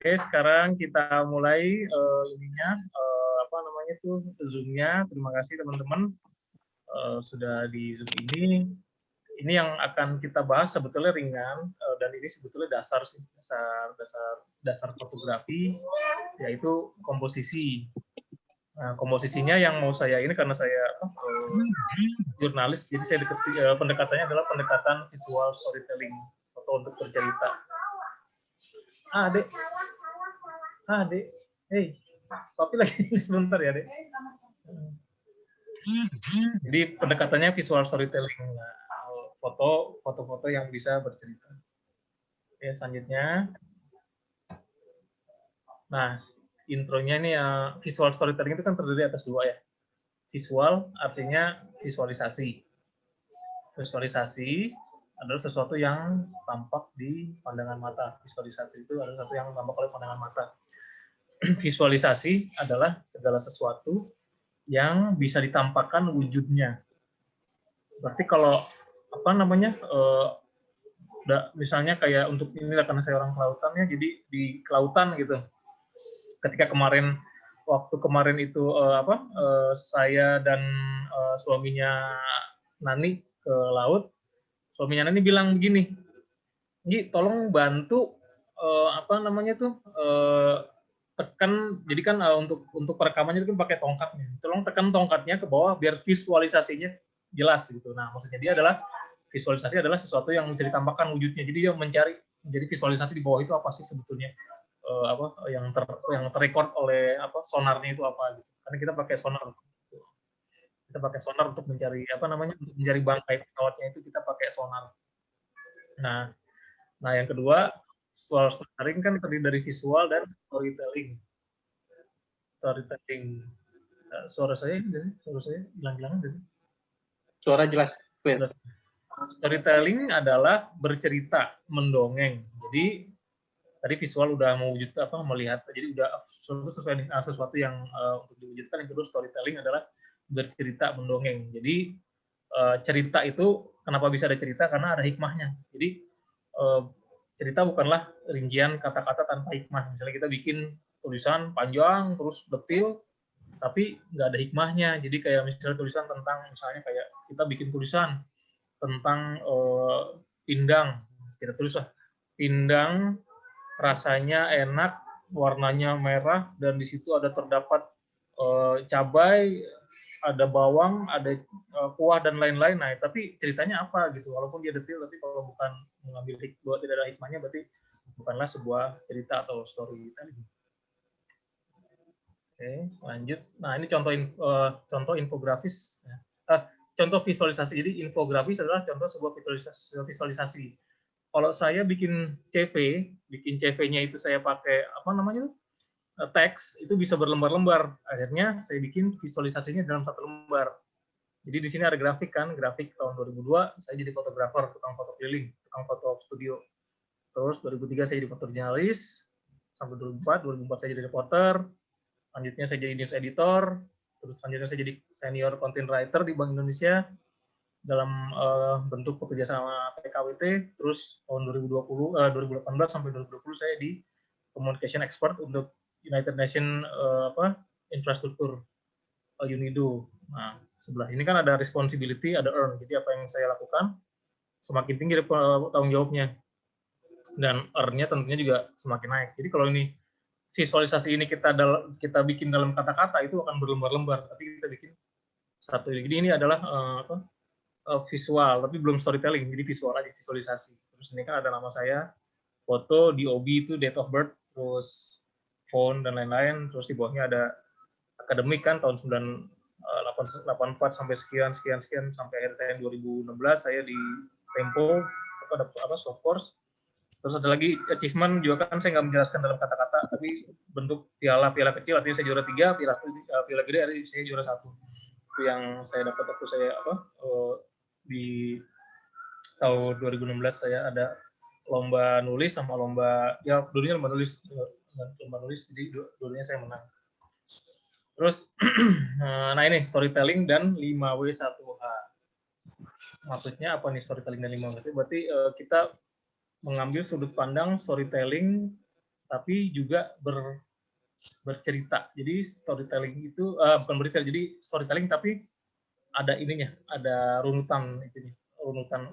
Oke, sekarang kita mulai apa namanya tuh Zoom-nya. Terima kasih teman-teman sudah di Zoom ini. Ini yang akan kita bahas sebetulnya ringan dan ini sebetulnya dasar sih, dasar fotografi, yaitu komposisi. Nah, komposisinya yang mau saya ini karena saya jurnalis, jadi saya pendekatannya adalah pendekatan visual storytelling, foto untuk bercerita. Dek. Dek. Hey, papi lagi sebentar ya, Dek. Jadi pendekatannya visual storytelling. Nah, foto-foto yang bisa bercerita. Oke, selanjutnya. Nah, intronya ini visual storytelling itu kan terdiri atas dua ya. Visual artinya visualisasi. Visualisasi adalah sesuatu yang tampak di pandangan mata. Visualisasi itu adalah sesuatu yang tampak oleh pandangan mata. Visualisasi adalah segala sesuatu yang bisa ditampakkan wujudnya. Berarti kalau apa namanya, misalnya kayak untuk inilah karena saya orang kelautan ya, jadi di kelautan gitu. Ketika waktu kemarin itu saya dan suaminya Nani ke laut, suaminya Nani bilang begini, Gi, tolong bantu tekan, jadi kan untuk perekamannya itu kan pakai tongkatnya, tolong tekan tongkatnya ke bawah biar visualisasinya jelas gitu. Nah, maksudnya dia adalah visualisasi adalah sesuatu yang bisa ditampakkan wujudnya. Jadi dia mencari, jadi visualisasi di bawah itu apa sih sebetulnya, yang terrecord oleh sonarnya itu apa gitu. Karena kita pakai sonar untuk mencari untuk mencari bangkai pesawatnya itu kita pakai sonar. Nah yang kedua, visual storytelling kan terdiri dari visual dan storytelling. Suara saya hilang-hilangan nggak sih? Suara jelas, clear. Storytelling adalah bercerita, mendongeng. Jadi tadi visual udah melihat, jadi udah sesuatu yang untuk diwujudkan. Yang kedua, storytelling adalah bercerita, mendongeng. Jadi cerita itu kenapa bisa ada cerita? Karena ada hikmahnya. Jadi cerita bukanlah rincian kata-kata tanpa hikmah. Misalnya kita bikin tulisan panjang terus detil, tapi nggak ada hikmahnya. Jadi kayak misalnya tulisan tentang, misalnya kayak kita bikin tulisan tentang pindang, kita tulis lah pindang rasanya enak, warnanya merah, dan di situ terdapat cabai, ada bawang, ada kuah dan lain-lain. Nah, tapi ceritanya apa gitu? Walaupun dia detail, tapi kalau bukan mengambil tidak ada hikmahnya, berarti bukanlah sebuah cerita atau storytelling. Oke, lanjut. Nah, ini contoh infografis. Contoh visualisasi. Jadi infografis adalah contoh sebuah visualisasi. Kalau saya bikin CV-nya itu saya pakai teks, itu bisa berlembar-lembar. Akhirnya saya bikin visualisasinya dalam satu lembar. Jadi di sini ada grafik tahun 2002 saya jadi fotografer, tukang foto keliling, tukang foto studio. Terus 2003 saya jadi fotojurnalis, sampai 2004 saya jadi reporter, selanjutnya saya jadi news editor, terus selanjutnya saya jadi senior content writer di Bank Indonesia dalam bentuk bekerja sama PKWT. Terus tahun 2018 sampai 2020 saya di communication expert untuk United Nations infrastruktur UNIDO. Nah, sebelah ini kan ada responsibility, ada earn. Jadi apa yang saya lakukan semakin tinggi tanggung jawabnya, dan earn-nya tentunya juga semakin naik. Jadi kalau ini visualisasi ini kita bikin dalam kata-kata, itu akan berlembar-lembar. Tapi kita bikin satu. Jadi ini adalah visual, tapi belum storytelling. Jadi visual aja, visualisasi. Terus ini kan ada nama saya, foto, DOB itu date of birth, terus phone dan lain-lain. Terus di bawahnya ada akademik kan tahun 1984 sampai sekian sampai akhir tahun 2016 saya di Tempo, ada soft course. Terus ada lagi achievement juga kan saya nggak menjelaskan dalam kata-kata, tapi bentuk piala kecil, artinya saya juara 3, piala gede artinya saya juara 1. Itu yang saya dapat waktu saya di tahun 2016 saya ada lomba nulis sama lomba, ya dulunya lomba nulis, jadi dulunya saya menang. Terus nah ini storytelling dan 5W1H. Maksudnya apa nih storytelling dan 5W1H? Berarti kita mengambil sudut pandang storytelling tapi juga bercerita. Jadi storytelling itu bukan bercerita, jadi storytelling tapi ada ininya, ada runutan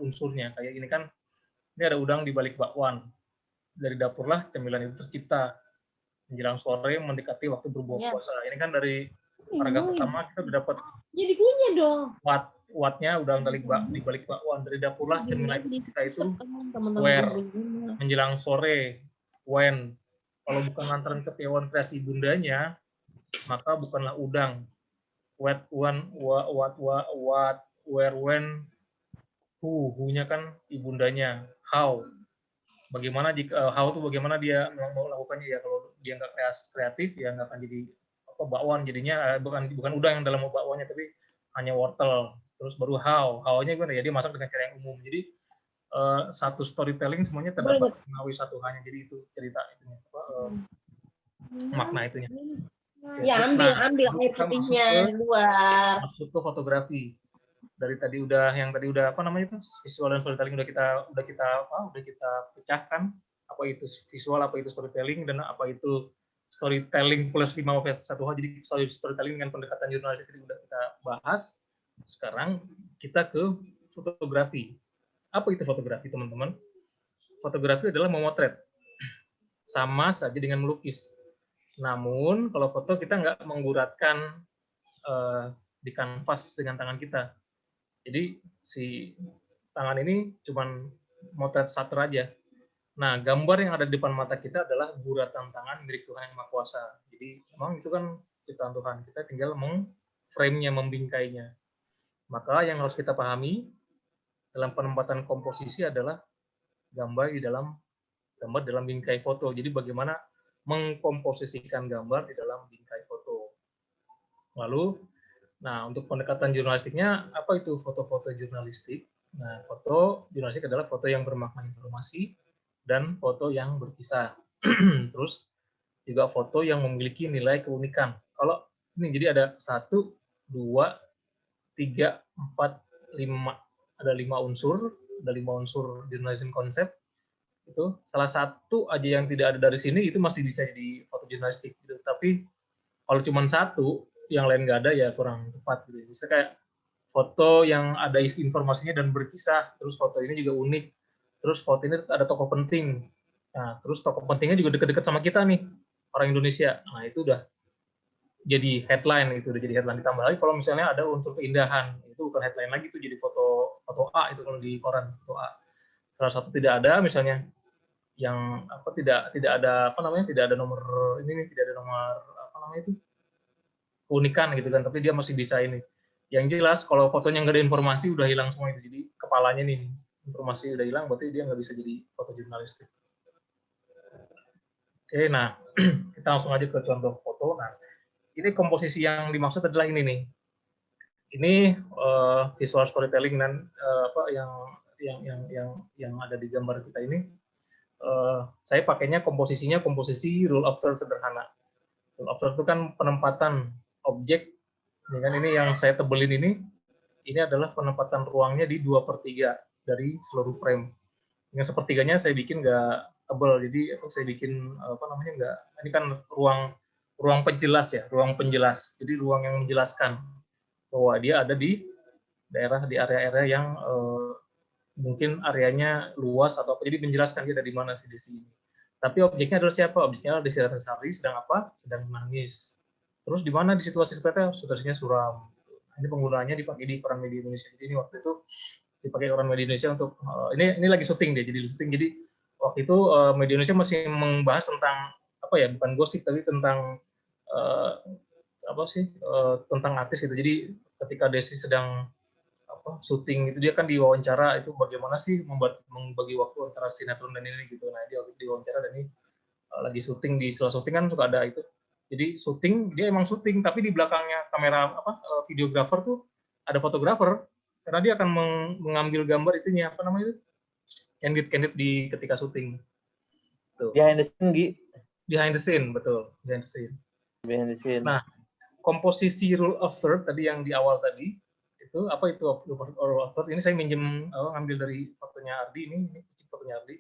unsurnya. Kayak ini kan, ini ada udang di balik bakwan. Dari dapurlah cemilan itu tercipta. Menjelang sore mendekati waktu berbuka puasa. Ini kan dari paragraf pertama kita udah dapat. Jadi punya dong. Wattnya udang di balik bakwan. Dari dapurlah cemilan tercipta itu where, menjelang sore, when. Kalau bukan lantaran ketiauan kreasi bundanya, maka bukanlah udang. What, when, what, where, when, who-nya kan ibundanya. How. Bagaimana jika how itu bagaimana dia mau melakukannya ya, kalau dia nggak kreatif ya nggak akan jadi bakwan, jadinya bukan udang yang dalam bakwannya tapi hanya wortel. Terus baru how-nya gimana ya, dia masak dengan cara yang umum. Jadi satu storytelling semuanya terdapat melalui satu hanya, jadi itu cerita itunya makna itunya. Ya, ambil air putihnya luar. Masuk ke fotografi. Dari tadi udah apa namanya itu, visual dan storytelling udah kita pecahkan, apa itu visual, apa itu storytelling, dan apa itu storytelling plus 5+1H. Jadi storytelling dengan pendekatan jurnalistik tadi udah kita bahas. Sekarang kita ke fotografi. Apa itu fotografi, teman-teman? Fotografi adalah memotret. Sama saja dengan melukis. Namun kalau foto kita nggak mengguratkan di kanvas dengan tangan kita. Jadi si tangan ini cuman motret shutter aja. Nah, gambar yang ada di depan mata kita adalah guratan tangan milik Tuhan Yang Maha Kuasa. Jadi memang itu kan ciptaan Tuhan. Kita tinggal frame-nya, membingkainya. Maka yang harus kita pahami dalam penempatan komposisi adalah gambar dalam bingkai foto. Jadi bagaimana mengkomposisikan gambar di dalam bingkai foto. Lalu, nah untuk pendekatan jurnalistiknya, apa itu foto-foto jurnalistik? Nah, foto jurnalistik adalah foto yang bermakna informasi dan foto yang berkisah. Terus juga foto yang memiliki nilai keunikan. Kalau ini jadi ada 1, 2, 3, 4, 5. Ada 5 unsur, journalism konsep. Itu salah satu aja yang tidak ada dari sini itu masih bisa jadi foto jurnalistik gitu. Tapi kalau cuma 1, yang lain nggak ada ya kurang tepat gitu. Misalnya kayak foto yang ada isi informasinya dan berkisah, terus foto ini juga unik, terus foto ini ada tokoh penting. Nah, terus tokoh pentingnya juga dekat-dekat sama kita nih, orang Indonesia. Nah, itu udah jadi headline, itu udah jadi headline. Ditambah lagi kalau misalnya ada unsur keindahan, itu bukan headline lagi, itu jadi foto A itu kalau di koran, foto A. Salah satu tidak ada misalnya yang apa tidak ada apa namanya, tidak ada nomor ini, tidak ada nomor apa namanya itu keunikan gitu kan, tapi dia masih bisa ini. Yang jelas kalau fotonya nggak ada informasi udah hilang semua itu. Jadi kepalanya nih informasi udah hilang, berarti dia nggak bisa jadi foto jurnalistik. Oke, nah kita langsung aja ke contoh foto. Nah, ini komposisi yang dimaksud adalah ini nih. Ini visual storytelling dan apa yang ada di gambar kita ini. Saya pakainya komposisinya komposisi rule of third sederhana. Rule of third itu kan penempatan objek. Ini kan ini yang saya tebelin ini adalah penempatan ruangnya di 2/3 dari seluruh frame. Yang sepertiganya saya bikin nggak tebel, jadi saya bikin apa namanya nggak. Ini kan ruang penjelas ya, ruang penjelas. Jadi ruang yang menjelaskan bahwa dia ada di area-area yang mungkin areanya luas atau apa. Jadi menjelaskan dia ada di mana sih di sini. Tapi objeknya adalah siapa? Objeknya adalah Desi Ratnasari sedang apa? Sedang menangis. Terus di mana di situasi seperti itu? Situasinya suram. Ini penggunaannya dipakai di koran media Indonesia. Jadi ini waktu itu dipakai koran media Indonesia untuk ini lagi syuting deh. Jadi waktu itu media Indonesia masih membahas tentang apa ya? Bukan gosip tapi tentang apa sih? Tentang artis gitu. Jadi ketika Desi sedang syuting itu dia kan diwawancara itu bagaimana sih membagi waktu antara sinetron dan ini gitu. Nah dia diwawancara dan ini lagi syuting, di sela syuting kan suka ada itu. Jadi syuting dia emang syuting tapi di belakangnya kamera videografer tuh ada fotografer karena dia akan mengambil gambar itunya apa namanya itu candid di ketika syuting. Tuh. Behind the scene, Gi. Behind the scene, betul. Behind the scene. Nah, komposisi rule of third tadi yang di awal tadi itu apa itu rule of third? Ini saya minjem ngambil dari fotonya Ardi ini fotonya Ardi.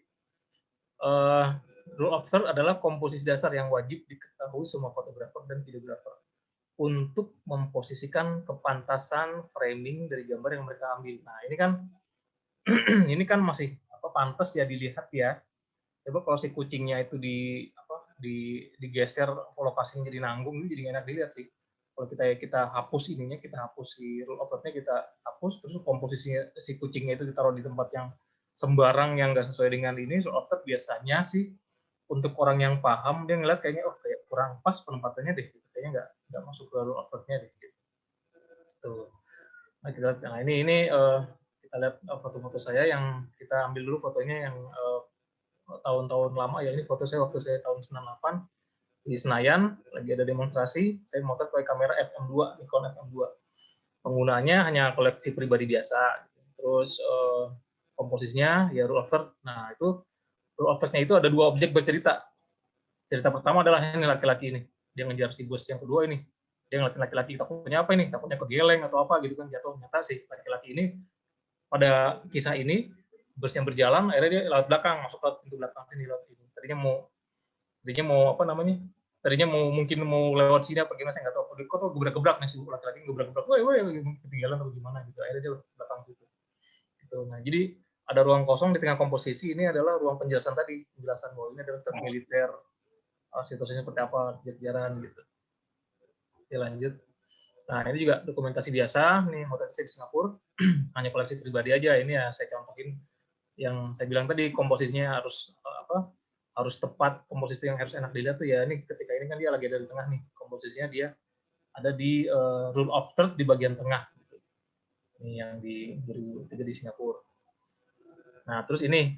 Rule of third adalah komposisi dasar yang wajib diketahui semua fotografer dan videografer untuk memposisikan kepantasan framing dari gambar yang mereka ambil. Nah, ini kan masih pantas ya dilihat ya. Coba kalau si kucingnya itu digeser lokasinya jadi nanggung, ini jadi nggak enak dilihat sih. Kalau kita hapus ininya, kita hapus si rule of third-nya, kita hapus, terus komposisinya si kucingnya itu ditaruh di tempat yang sembarang yang nggak sesuai dengan ini. Rule of third biasanya sih untuk orang yang paham, dia ngeliat kayaknya kayak kurang pas penempatannya deh, kayaknya nggak masuk ke rule of third-nya deh. Gitu. Nah, ini kita lihat foto-foto saya yang kita ambil dulu fotonya yang tahun-tahun lama ya. Ini foto saya waktu saya tahun 98 di Senayan, lagi ada demonstrasi, saya motret pakai kamera FM2, Nikon FM2. Penggunanya hanya koleksi pribadi biasa. Terus komposisinya ya rule of third. Nah, itu rule of third-nya itu ada 2 objek bercerita. Cerita pertama adalah ini laki-laki ini, dia ngejar si bos. Yang kedua ini, dia ngeliatin laki-laki, takutnya apa ini? Takutnya kegeleng atau apa gitu kan, jatuh. Ternyata si laki-laki ini pada kisah ini bus yang berjalan, akhirnya dia lewat belakang, masuk ke pintu belakang sini, lewat ini. Tadinya mau mungkin mau lewat sini apa gimana, saya nggak tahu. Kok tuh gebrak-gebrak nih si laki-laki, gebrak-gebrak, woi ketinggalan atau gimana gitu. Akhirnya dia belakang situ. Gitu. Nah, jadi ada ruang kosong di tengah komposisi, ini adalah ruang penjelasan tadi, penjelasan bahwa ini adalah militer, situasinya seperti apa, kejar-kejaran gitu. Oke, lanjut. Nah, ini juga dokumentasi biasa, nih motret saya di Singapura, hanya koleksi pribadi aja. Ini ya saya contohin yang saya bilang tadi, komposisinya harus tepat, komposisi yang harus enak dilihat tuh ya. Ini ketika ini kan dia lagi ada di tengah nih, komposisinya dia ada di rule of third di bagian tengah. Ini yang di 2003 di Singapura. Nah, terus ini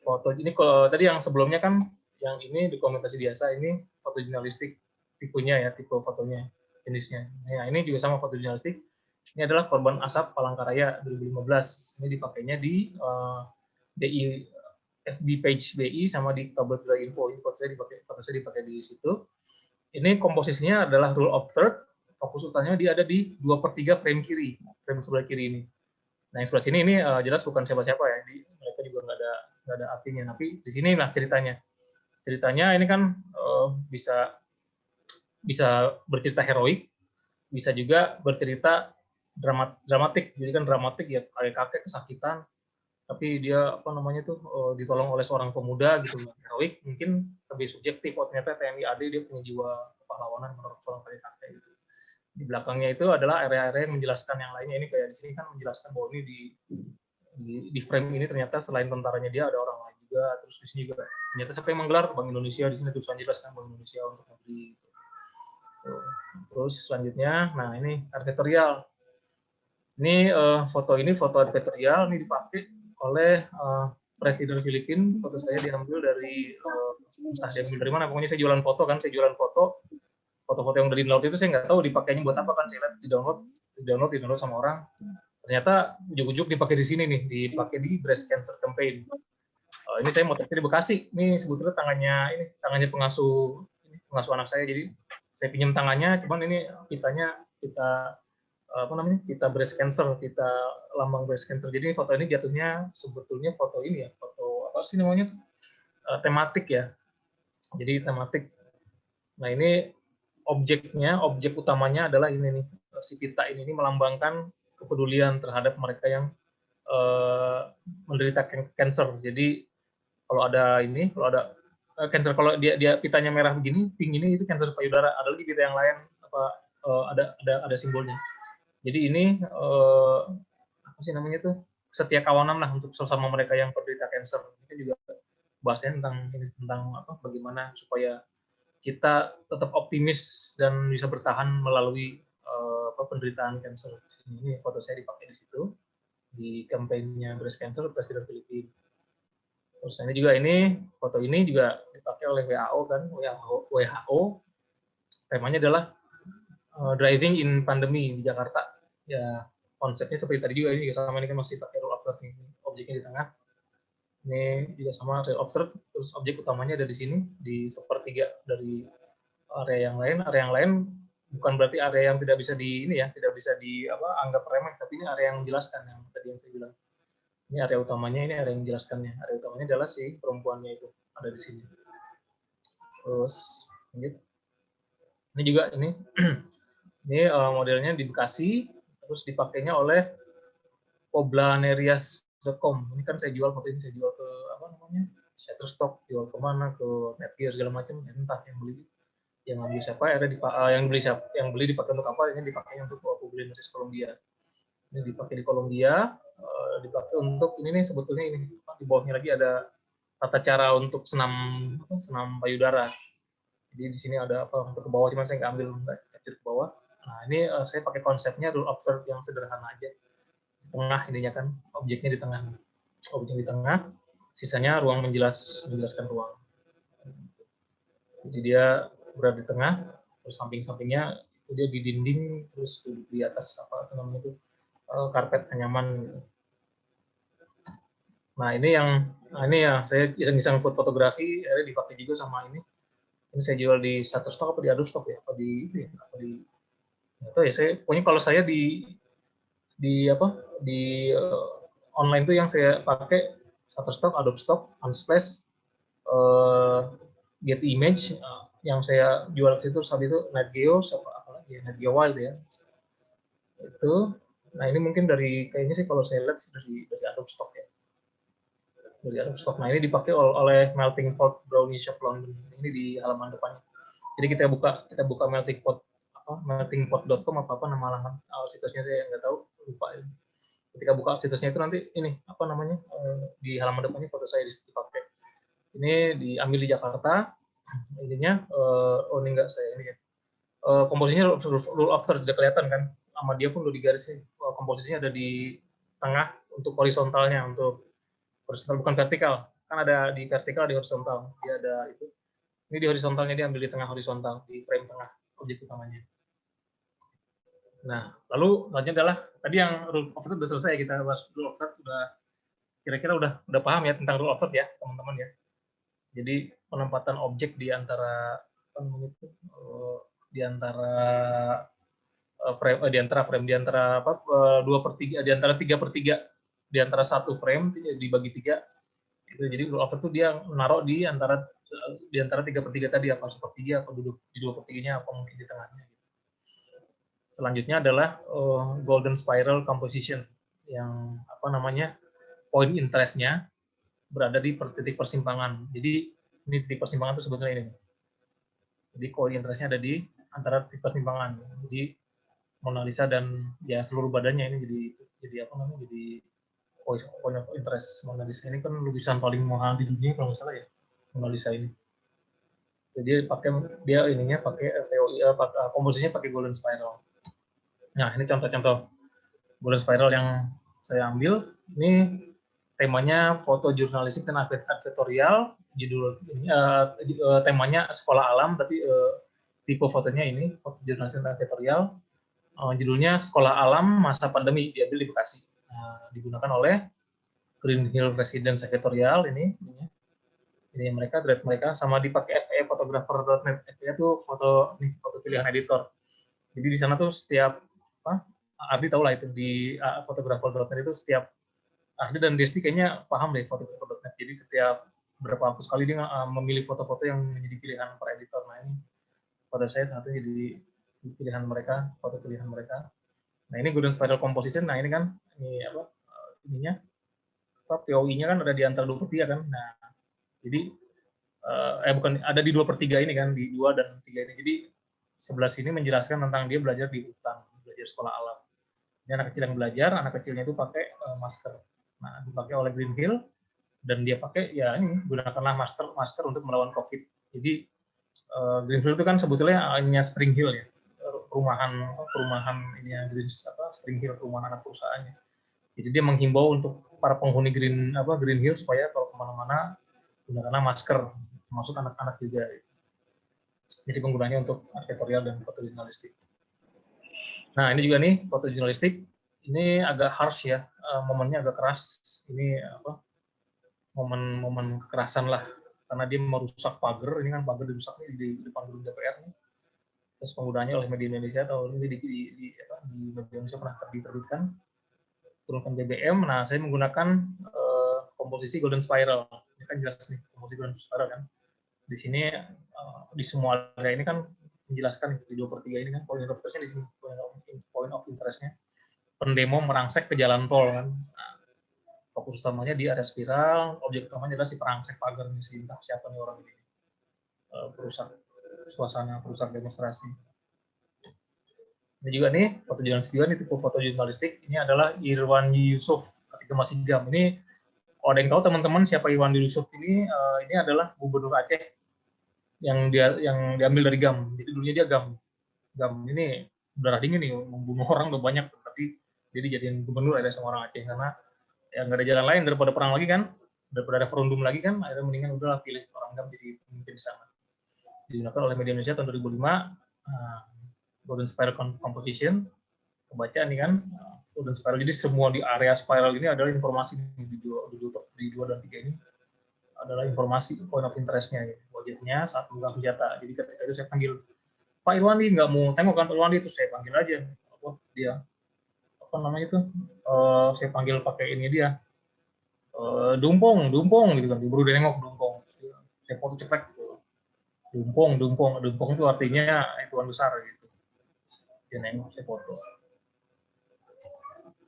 foto ini kalau tadi yang sebelumnya kan yang ini dokumentasi biasa, ini foto jurnalistik tipenya ya, tipe fotonya, jenisnya. Nah, ini juga sama foto jurnalistik. Ini adalah korban asap Palangkaraya 2015. Ini dipakainya di BI FB page BI sama di tablet info. Ini foto saya dipakai di situ. Ini komposisinya adalah rule of third. Fokus utamanya dia ada di 2/3 frame kiri, frame sebelah kiri ini. Nah, yang sebelah sini ini jelas bukan siapa-siapa ya. Mereka juga nggak ada artinya. Tapi di sini lah ceritanya. Ceritanya ini kan bisa bercerita heroik, bisa juga bercerita dramatik. Jadi kan dramatik ya, kayak kakek kesakitan, tapi dia ditolong oleh seorang pemuda gitu. Heroik mungkin lebih subjektif. Ternyata TNI AD dia punya jiwa kepahlawanan menurut seorang kakek gitu. Di belakangnya itu adalah area-area yang menjelaskan yang lainnya. Ini kayak di sini kan menjelaskan bahwa ini di frame ini ternyata selain tentaranya dia ada orang lain juga. Terus di sini juga ternyata siapa yang menggelar, Bank Indonesia. Di sini tulisan jelas kan Bank Indonesia untuk negeri. Terus selanjutnya, nah ini editorial. Ini foto editorial ini dipakai oleh Presiden Filipina. Foto saya diambil dari entah diambil dari mana. Pokoknya saya jualan foto kan, foto-foto yang dari laut itu saya nggak tahu dipakainya buat apa kan. Saya lihat di-download sama orang. Ternyata ujuk-ujuk dipakai di sini nih, dipakai di breast cancer campaign. Ini saya motretnya di Bekasi. Ini sebetulnya tangannya pengasuh anak saya. Jadi saya pinjam tangannya, cuman ini kita breast cancer, kita lambang breast cancer. Jadi foto ini jatuhnya sebetulnya foto ini ya, foto apa sih namanya, tematik ya. Jadi tematik. Nah, ini objek utamanya adalah ini nih, si pita ini melambangkan kepedulian terhadap mereka yang menderita cancer. Jadi kalau ada cancer, kalau dia pitanya merah begini, pink ini itu cancer payudara. Ada lagi pita yang lain ada simbolnya. Jadi ini apa sih namanya tuh, setia kawanan lah untuk sesama mereka yang menderita cancer. Ini juga bahasanya tentang bagaimana supaya kita tetap optimis dan bisa bertahan melalui penderitaan cancer. Ini foto saya dipakai di situ di kampanyenya breast cancer Presiden Filipina. Terus ini foto ini juga dipakai oleh WHO kan, WHO. Temanya adalah driving in pandemi di Jakarta. Ya, konsepnya seperti tadi juga, ini juga sama, ini kan masih pakai rule of third, objeknya di tengah. Ini juga sama rule of third, terus objek utamanya ada di sini, di 1/3 dari area yang lain. Area yang lain bukan berarti area yang tidak bisa anggap remeh, tapi ini area yang menjelaskan, yang tadi yang saya bilang. Ini area utamanya, ini area yang menjelaskannya. Area utamanya adalah si perempuannya itu ada di sini. Terus lanjut. Ini juga ini ini modelnya di Bekasi, terus dipakainya oleh poblanerias.com. Ini kan saya jual foto ini, saya jual ke apa namanya, Shutterstock, jual kemana, ke Netgear segala macam, entah yang beli, yang ambil siapa, yang beli dipakai untuk apa, ini dipakai untuk Poblanerias Kolombia. Ini dipakai di Kolombia, dipakai untuk ini nih sebetulnya ini di bawahnya lagi ada tata cara untuk senam payudara. Jadi di sini ada apa untuk ke bawah, cuman saya nggak ambil, nggak capture ke bawah. Nah ini saya pakai konsepnya rule of third yang sederhana aja. Di tengah ininya kan, objeknya di tengah, sisanya ruang menjelaskan ruang. Jadi dia berada di tengah, terus samping-sampingnya itu dia di dinding, terus di atas apa namanya itu karpet anyaman. Nah ini ya saya iseng-iseng fotografi, akhirnya dipakai juga sama ini. Ini saya jual di Shutterstock apa di Adobe Stock ya? Apa di itu ya? Apa di atau ya saya pokoknya kalau saya di online tuh yang saya pakai Shutterstock, Adobe Stock, Unsplash, Getty Image, yang saya jual ke situ saat itu NetGeo, apa lagi ya, NetGeo Wild ya. Itu, nah ini mungkin kayaknya sih kalau saya lihat dari Adobe Stock ya. Dari Adobe Stock. Nah ini dipakai oleh Melting Pot Brownie Shop London. Ini di halaman depannya. Jadi kita buka Melting Pot meltingpot.com apa nama halaman situsnya saya nggak tahu, lupa ya. Ketika buka situsnya itu nanti ini apa namanya di halaman depannya foto saya di situ pakai. Ini diambil di Jakarta. Intinya ini enggak saya ini ya. Komposisinya rule of third, tidak kelihatan kan, sama dia pun udah digarisnya. Komposisinya ada di tengah untuk horizontalnya, untuk horizontal bukan vertikal, kan ada di vertikal, di horizontal dia ada itu. Ini di horizontalnya dia ambil di tengah horizontal, di frame tengah objek utamanya. Nah lalu selanjutnya adalah tadi yang rule of third udah selesai, kita bahas rule of third, udah kira-kira udah paham ya tentang rule of third ya teman-teman ya. Jadi penempatan objek di antara apa namanya itu, di antara frame, di antara 2/3, di antara 3/3, di antara satu frame dibagi 3 itu. Jadi rule of third itu dia menaruh di antara 3/3 tadi, apa 1/3 apa duduk di 2/3-nya, apa mungkin di tengahnya. Selanjutnya adalah golden spiral composition, yang apa namanya point interest-nya berada di titik persimpangan. Jadi ini titik persimpangan itu sebetulnya ini. Jadi point interest-nya ada di antara titik persimpangan. Jadi Mona Lisa dan ya seluruh badannya ini jadi apa namanya, jadi point of interest. Mona Lisa ini kan lukisan paling mahal di dunia kalau nggak salah ya, Mona Lisa ini. Jadi dia ininya pakai komposisinya pakai golden spiral. Nah ini contoh-contoh golden spiral yang saya ambil. Ini temanya foto jurnalistik dan advertorial. Judul temanya sekolah alam, tapi tipe fotonya ini foto jurnalistik dan advertorial. Judulnya Sekolah Alam Masa Pandemi, diambil di Bekasi. Digunakan oleh Green Hill Residence Editorial ini mereka sama dipakai FE Photographer.net. FE itu foto pilihan editor. Jadi di sana tuh setiap Ardi tahu lah itu di Photographer.net itu setiap Ardi dan Desti kayaknya paham deh Photographer.net. Jadi setiap berapa waktu sekali dia memilih foto-foto yang menjadi pilihan per editor. Nah ini pada saya satunya jadi pilihan mereka, foto pilihan mereka. Nah ini golden spiral composition. Nah ini kan ininya POI-nya kan ada di antara 2/3 kan. Nah jadi bukan ada di 2/3 ini kan, di 2 dan 3 ini. Jadi sebelah sini menjelaskan tentang dia belajar di hutan, belajar sekolah alam. Ini anak kecil yang belajar, anak kecilnya itu pakai masker. Nah dipakai oleh Green Hill, dan dia pakai ya ini gunakanlah masker untuk melawan COVID. Jadi Green Hill itu kan sebetulnya hanya Spring Hill ya, perumahan ini ya, Spring Hill, perumahan anak perusahaannya. Jadi dia menghimbau untuk para penghuni Green Hill supaya kalau kemana-mana gunakanlah masker, termasuk anak-anak juga. Jadi penggunanya untuk advertorial dan fotojurnalistik. Nah ini juga nih fotojurnalistik, ini agak harsh ya, momennya agak keras. Ini momen kekerasan lah, karena dia merusak pagar. Ini kan pagar dirusak nih di depan gedung DPR nih. Terus penggunaannya oleh media Indonesia, atau ini di media Indonesia pernah diterbitkan, turunkan BBM. Nah saya menggunakan komposisi golden spiral. Ini kan jelas nih komposisi golden spiral kan. Di sini di semua area ini kan menjelaskan di 2/3 ini kan point of interest-nya di sini, point of interest-nya. Pendemo merangsek ke jalan tol kan. Nah, fokus utamanya di area spiral, objek utamanya adalah si perangsek pagar ini, entah siapa nih orang ini. Perusak suasana, perusak demonstrasi. Ini juga nih foto jurnalis juga nih, tipe foto jurnalistik. Ini adalah Irwan Yusuf ketika masih GAM. Ini kalau ada yang tahu teman-teman siapa Irwan Yusuf ini adalah gubernur Aceh yang diambil dari GAM. Jadi dulunya dia GAM ini darah dingin nih, membunuh orang udah banyak, tapi jadi jadiin gubernur ada sama orang Aceh karena ya nggak ada jalan lain daripada perang lagi kan, daripada ada perundung lagi kan, akhirnya mendingan udahlah pilih orang GAM jadi pemimpin di sana. Digunakan oleh media Indonesia tahun 2005, Golden Spiral Composition, kebaca nih kan, Golden Spiral. Jadi semua di area spiral ini adalah informasi di 2 dan 3 ini adalah informasi point of interest-nya, gitu. Wajahnya saat memegang senjata. Jadi ketika itu saya panggil Pak Irwandi, nggak mau tengok kan Pak Irwandi, itu saya panggil aja. Dia apa namanya itu? Saya panggil pakai ini dia. Dumpong gitu kan. Dia baru dia nengok Dumpong. Saya foto cekrek. Dumpong itu artinya Tuan besar gitu. Dia nengok, saya foto.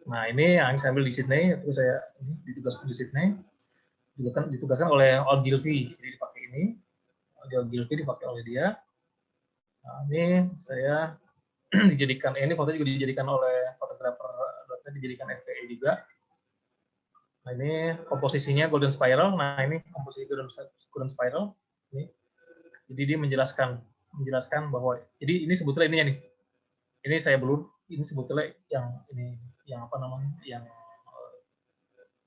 Nah ini yang saya ambil di Sydney, terus saya ditugaskan di Sydney, juga kan ditugaskan oleh Ogilvy, jadi dipakai ini, Ogilvy dipakai oleh dia. Nah ini saya dijadikan, ini foto juga dijadikan oleh fotografer, dijadikan FPA juga. Nah ini komposisinya Golden Spiral, nah ini komposisi Golden Spiral, ini. Jadi dia menjelaskan bahwa, jadi ini sebetulnya ini ya nih, ini saya belum, ini sebetulnya yang apa namanya,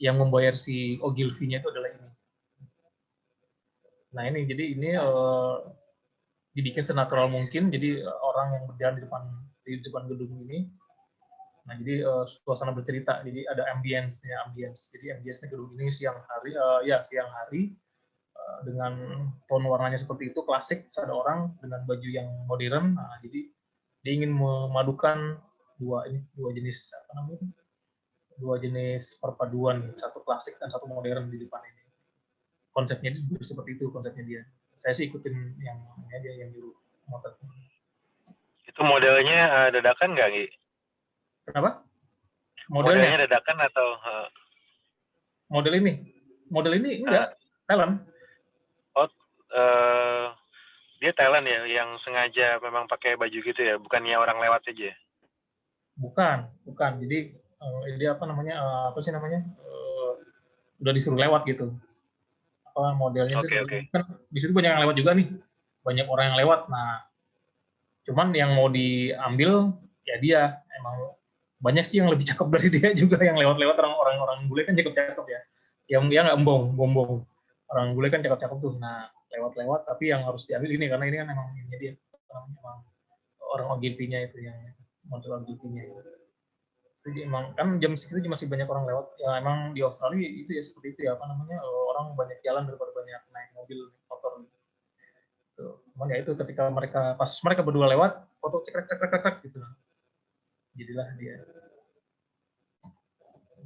yang membayar si Ogilvy-nya itu adalah ini. Nah ini, jadi ini dibikin senatural mungkin, jadi orang yang berjalan di depan gedung ini, nah jadi suasana bercerita, jadi ada ambience-nya, jadi ambience-nya gedung ini siang hari, dengan tone warnanya seperti itu, klasik, ada orang dengan baju yang modern, nah jadi dia ingin memadukan dua jenis apa namanya, dua jenis perpaduan, satu klasik dan satu modern di depan ini. Konsepnya itu seperti itu konsepnya dia. Saya sih ikutin yang ini aja, yang nyuruh motor. Itu modelnya dadakan nggak, Gi? Kenapa? Modelnya dadakan atau? Model ini enggak, talent. Oh, dia talent ya, yang sengaja memang pakai baju gitu ya, bukannya orang lewat aja? Bukan. Jadi dia apa namanya, udah disuruh lewat gitu. Apa modelnya itu? Kan di situ banyak yang lewat juga nih, banyak orang yang lewat. Nah, cuman yang mau diambil ya dia emang banyak sih yang lebih cakep dari dia juga yang lewat-lewat, orang bule kan cakep ya. Yang dia nggak bombong. Orang bule kan cakep-cakep tuh. Nah, lewat-lewat, tapi yang harus diambil ini karena ini kan emang ini dia, emang orang Ogilvy-nya itu yang model Ogilvy-nya. Jadi emang kan jam segitu masih banyak orang lewat. Ya emang di Australia itu ya seperti itu ya, apa namanya, orang banyak jalan daripada banyak naik mobil, motor. Tuh. Cuman ya itu ketika pas mereka berdua lewat, foto cekrek gitu. Jadilah dia.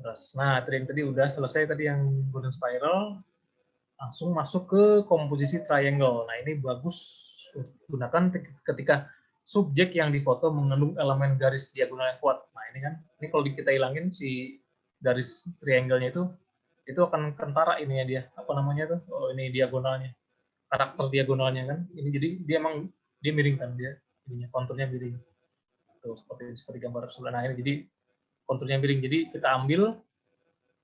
Terus, nah tadi udah selesai tadi yang Golden Spiral, langsung masuk ke komposisi triangle. Nah ini bagus untuk digunakan ketika subjek yang difoto mengandung elemen garis diagonal yang kuat. Nah ini kan, ini kalau kita hilangin si garis triangle-nya itu akan kentara ininya dia, apa namanya tuh? Oh ini diagonalnya, karakter diagonalnya kan. Ini jadi dia miring kan dia, ininya konturnya miring. Tuh seperti gambar sebelah. Nah ini jadi konturnya miring. Jadi kita ambil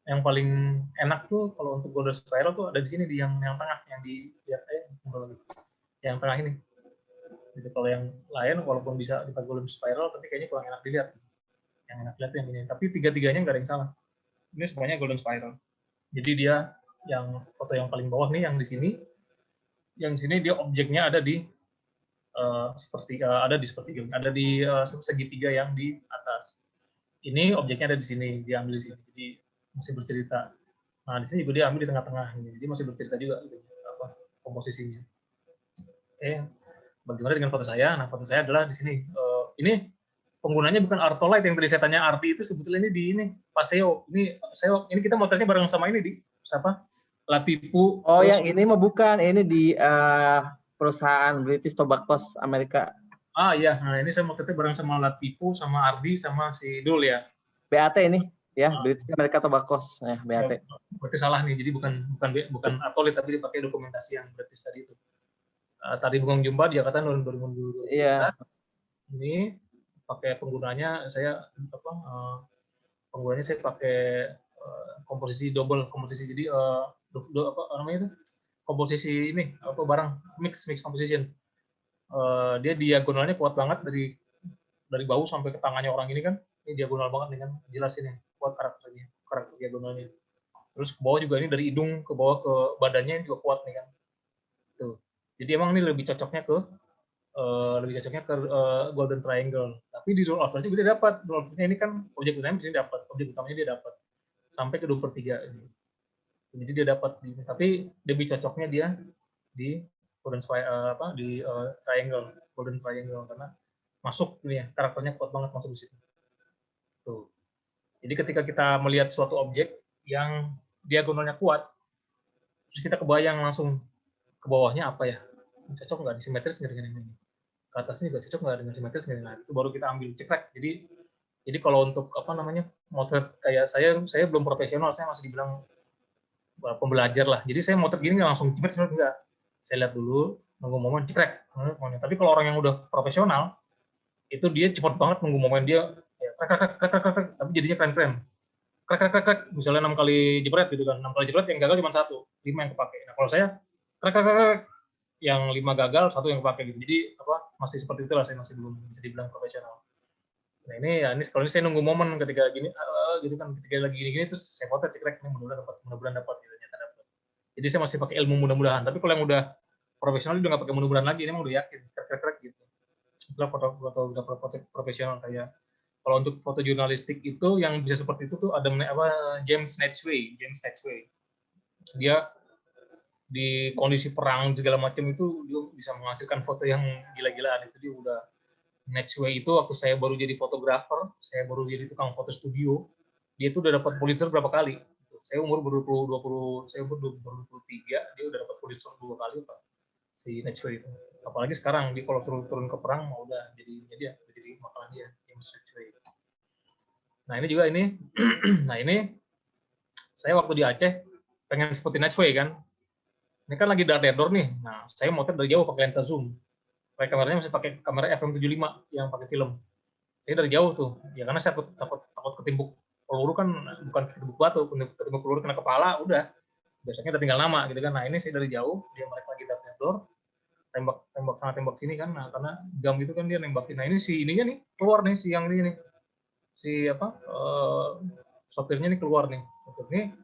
yang paling enak tuh kalau untuk Golden Spiral tuh ada di sini, di yang tengah, yang dilihat yang tengah ini. Jadi kalau yang lain walaupun bisa dipakai Golden Spiral tapi kayaknya kurang enak dilihat. Yang enak dilihat yang ini. Tapi tiga-tiganya nggak ada yang salah. Ini semuanya Golden Spiral. Jadi dia yang foto yang paling bawah nih yang di sini. Yang di sini dia objeknya ada di ada di segitiga yang di atas. Ini objeknya ada di sini, diambil di sini. Jadi masih bercerita. Nah di sini juga dia ambil di tengah-tengah, jadi masih bercerita juga apa komposisinya. Bagaimana dengan foto saya? Nah foto saya adalah di sini. Ini penggunanya bukan Artolite yang tadi saya tanya, Arti itu sebetulnya ini di ini Paseo. Ini kita motretnya bareng sama ini di siapa? Latipu. Oh, terus, yang ini mah bukan. Ini di perusahaan British Tobacco Amerika. iya, nah ini saya waktu itu bareng sama Latipu, sama Ardi, sama si Dul ya. BAT ini, ya, British America Tobacco, ya, Ya, BAT. berarti salah nih, jadi bukan atolit tapi dipakai dokumentasi yang British tadi itu. Tadi Bung Jumpa di Jakarta tahun 2012. Iya. Ini pakai penggunanya saya penggunanya saya pakai komposisi double komposisi, jadi apa namanya itu komposisi ini apa barang mix composition. Dia diagonalnya kuat banget dari bahu sampai ke tangannya orang ini kan, ini diagonal banget nih kan, jelas ini kuat karakter diagonalnya. Terus ke bawah juga ini dari hidung ke bawah ke badannya juga kuat nih kan. Tuh. Jadi emang ini lebih cocoknya ke golden triangle. Tapi di rule of thumb juga dia dapat. Rule of thumb ini kan objek utamanya di sini dapat, objek utamanya dia dapat sampai ke 2/3 ini. Jadi dia dapat, tapi lebih cocoknya dia di golden triangle, golden triangle karena masuk ini ya, karakternya kuat banget masuk di situ. Tuh. Jadi ketika kita melihat suatu objek yang diagonalnya kuat, terus kita kebayang langsung ke bawahnya apa ya, cocok nggak, simetris nggak dengan ini, ke atasnya juga cocok nggak dengan simetris nggak, nah itu baru kita ambil cekrek. Jadi kalau untuk apa namanya motret kayak saya belum profesional, saya masih dibilang pembelajar lah. Jadi saya motret gini nggak langsung cepet, enggak, saya lihat dulu, nunggu momen cekrek. Tapi kalau orang yang udah profesional itu dia cepat banget nunggu momen dia, ya, tapi jadinya keren-keren. Krek, misalnya 6 kali jepret gitu kan, 6 kali jepret yang gagal cuma 1, 5 yang kepake. Nah kalau saya krek, yang 5 gagal, 1 yang kepake gitu. Jadi apa masih seperti itulah, saya masih belum bisa dibilang profesional. Nah ini ya, ini kalau ini saya nunggu momen ketika gini, gitu kan, ketika lagi gini-gini terus saya foto cekrek, ini mudah-mudahan dapat gitu, ternyata dapat. Jadi saya masih pakai ilmu mudah-mudahan. Tapi kalau yang udah profesional udah nggak pakai mudah-mudahan lagi, ini emang udah yakin krek gitu. Setelah foto profesional kayak kalau untuk foto jurnalistik itu yang bisa seperti itu tuh ada James Snatchway. Dia di kondisi perang segala macam itu dia bisa menghasilkan foto yang gila-gilaan. Itu dia udah Snatchway itu waktu saya baru jadi fotografer, saya baru jadi tukang foto studio, dia itu udah dapat Pulitzer berapa kali. Saya umur baru 23, dia udah dapat Pulitzer 2 kali Pak. Si Snatchway itu. Apalagi sekarang dia kalau suruh turun ke perang mau udah jadi makalah dia James Snatchway. Nah ini juga ini, nah ini saya waktu di Aceh pengen seperti Snatchway kan, ini kan lagi dar nih, nah saya motret dari jauh pakai lensa zoom, pakai kameranya masih pakai kamera FM75 yang pakai film, saya dari jauh tuh, ya karena saya takut ketimbuk peluru kan, bukan ketimbuk batu, ketimbuk peluru kena kepala, udah, biasanya udah tinggal nama gitu kan, nah ini saya dari jauh, dia mereka lagi dar tembak sana tembak sini kan, nah karena jam itu kan dia nembakin, nah ini si ininya nih keluar nih si yang ini nih. Si apa sopirnya ini keluar nih, sopirnya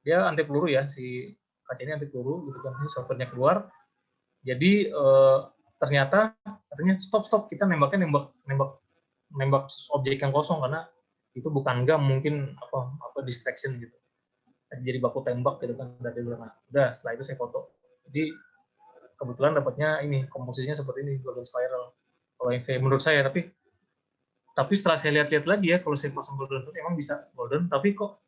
dia anti peluru ya, si kacanya anti peluru gitu kan, ini sopirnya keluar, jadi ternyata katanya stop kita nembak objek yang kosong karena itu bukan gam, mungkin apa distraction gitu, jadi baku tembak gitu kan dari luar. Udah setelah itu saya foto, jadi kebetulan dapatnya ini komposisinya seperti ini, golden spiral kalau yang menurut saya, tapi setelah saya lihat-lihat lagi ya, kalau saya pasang golden emang bisa golden, tapi kok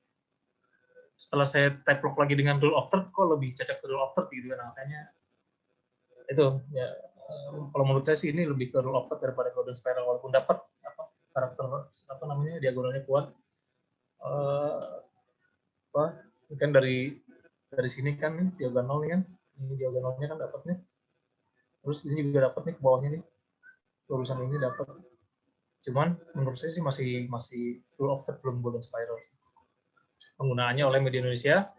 setelah saya type lock lagi dengan rule of third, kok lebih cocok ke rule of third gitu kan, makanya itu ya, kalau menurut saya sih ini lebih ke rule of third daripada golden spiral, walaupun dapat karakter diagonalnya kuat, kan dari sini kan nih diagonal nih kan, ini diagonalnya kan dapat nih, terus ini juga dapat nih ke bawahnya nih, lurusan ini dapat. Cuman menurut saya sih masih rule of third, belum golden spiral. Penggunaannya oleh media Indonesia,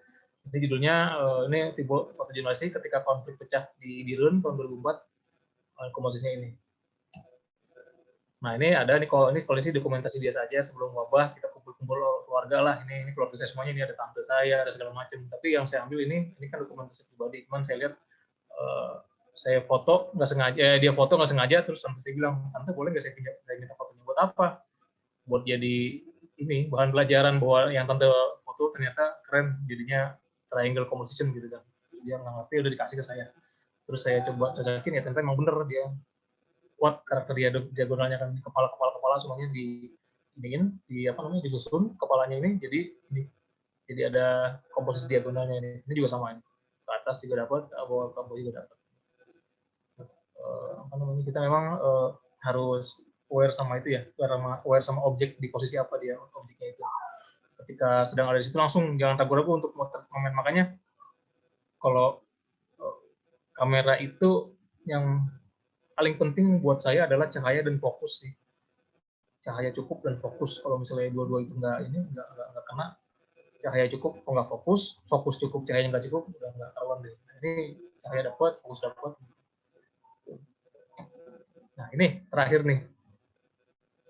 ini judulnya ini tipe foto jurnalistik ketika konflik pecah di Dirun tahun 2004, komposisinya ini. Nah ini ada nih, kalau ini kondisi dokumentasi biasa aja sebelum wabah, kita kumpul-kumpul keluarga lah, ini keluarga saya semuanya, ini ada tante saya, ada segala macam. Tapi yang saya ambil ini kan dokumentasi pribadi, cuman saya lihat saya foto nggak sengaja, dia foto nggak sengaja, terus sampai saya bilang, tante boleh nggak saya minta fotonya, buat apa? Buat jadi ini bahan pelajaran bahwa yang tante foto ternyata keren, jadinya triangle composition gitu kan. Dia nggak ngerti, udah dikasih ke saya. Terus saya coba cocokin, ya ternyata emang bener dia kuat karakter dia diagonalnya kan, kepala semuanya disusun kepalanya ini, jadi ini Jadi ada komposisi diagonalnya ini. Ini juga sama ini. Ke atas juga dapat, ke bawah juga dapat. Apa namanya, kita memang harus aware sama itu ya, aware sama objek di posisi apa dia objeknya itu. Ketika sedang ada di situ langsung jangan ragu-ragu untuk motret momen. Makanya kalau kamera itu yang paling penting buat saya adalah cahaya dan fokus sih. Cahaya cukup dan fokus. Kalau misalnya dua-dua itu nggak kena, cahaya cukup kok nggak fokus, fokus cukup cahayanya nggak cukup, udah nggak karuan deh. Ini cahaya dapat, fokus dapat. Nah ini terakhir nih.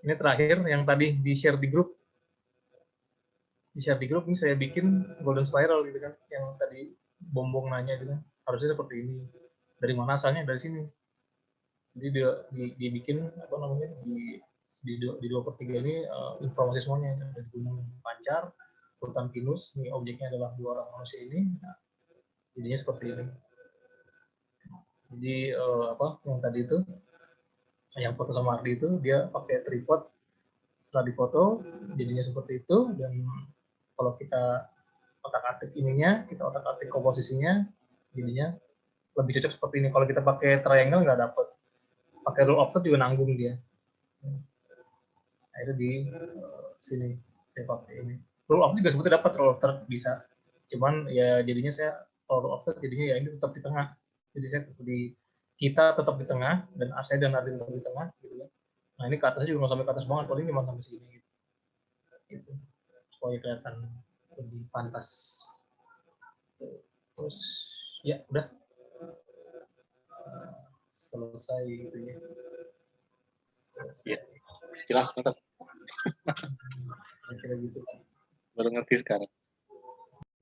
Ini terakhir yang tadi di share di grup. Di share di grup ini saya bikin golden spiral gitu kan, yang tadi Bombong nanya gitu kan, harusnya seperti ini. Dari mana asalnya? Dari sini. Jadi dibikin apa namanya di 2/3 ini informasi semuanya dari Gunung Pancar, Hutan Pinus, ini objeknya adalah 2 orang manusia ini. Nah, jadinya seperti ini. Jadi apa yang tadi itu, yang foto sama Ardi itu dia pakai tripod. Setelah difoto jadinya seperti itu, dan kalau kita otak-atik ininya, kita otak-atik komposisinya, jadinya lebih cocok seperti ini. Kalau kita pakai triangle nggak dapet. Pakai rule of third juga nanggung dia. Nah, itu di sini saya pakai ini. Rule of third juga sebetulnya dapat, rule of third bisa. Cuman ya jadinya saya rule of third jadinya ya ini tetap di tengah. Jadi saya tetap di tengah, dan saya dan Ardi tetap di tengah gitu ya. Nah ini ke atasnya juga nggak sampai ke atas banget, paling cuma sampai sini gitu. Supaya kelihatan lebih pantas. Terus ya udah selesai gitu ya. Ya, jelas banget. Kira-kira gitu. Baru ngerti sekarang.